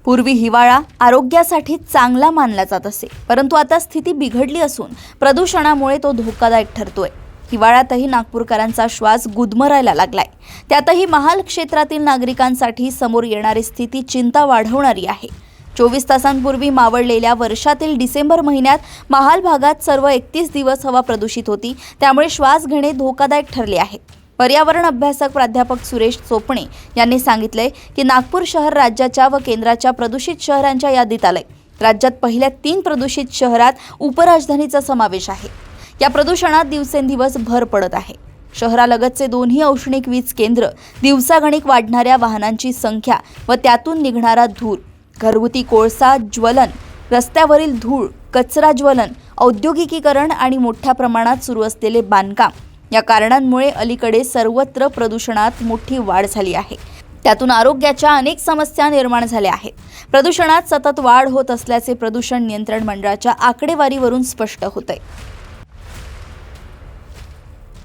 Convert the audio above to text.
पूर्वी हिवाळा आरोग्यासाठी चांगला मानला जात असे, परंतु आता स्थिती बिघडली असून प्रदूषणामुळे तो धोकादायक ठरतोय। हिवाळ्यातही नागपूरकरांचा श्वास गुदमरायला लागलाय। त्यातही महाल क्षेत्रातील नागरिकांसाठी समोर येणारी स्थिती चिंता वाढवणारी आहे। 24 तासांपूर्वी मावळलेल्या वर्षातील डिसेंबर महिन्यात महाल भागात सर्व 31 दिवस हवा प्रदूषित होती, त्यामुळे श्वास घेणे धोकादायक ठरले आहे। पर्यावरण अभ्यासक प्राध्यापक सुरेश चोपणे यांनी सांगितले की नागपूर शहर राज्याच्या व केंद्राच्या प्रदूषित शहरांच्या यादीत आले। राज्यात पहिल्या 3 प्रदूषित शहरात उपराजधानीचा समावेश आहे। या प्रदूषणात दिवसेंदिवस भर पडत आहे। शहरालगतचे दोन्ही औष्णिक वीज केंद्र, दिवसागणिक वाढणाऱ्या वाहनांची संख्या व त्यातून निघणारा धूर, घरगुती कोळसा ज्वलन, रस्त्यावरील धूळ, कचरा ज्वलन, औद्योगिकीकरण आणि मोठ्या प्रमाणात सुरू असलेले बांधकाम या कारणांमुळे अलीकडे सर्वत्र प्रदूषणात मोठी वाढ झाली आहे। त्यातून आरोग्याच्या अनेक समस्या निर्माण झाल्या आहेत। प्रदूषणात सतत वाढ होत असल्याचे प्रदूषण नियंत्रण मंडळाच्या आकडेवारीवरून स्पष्ट होते।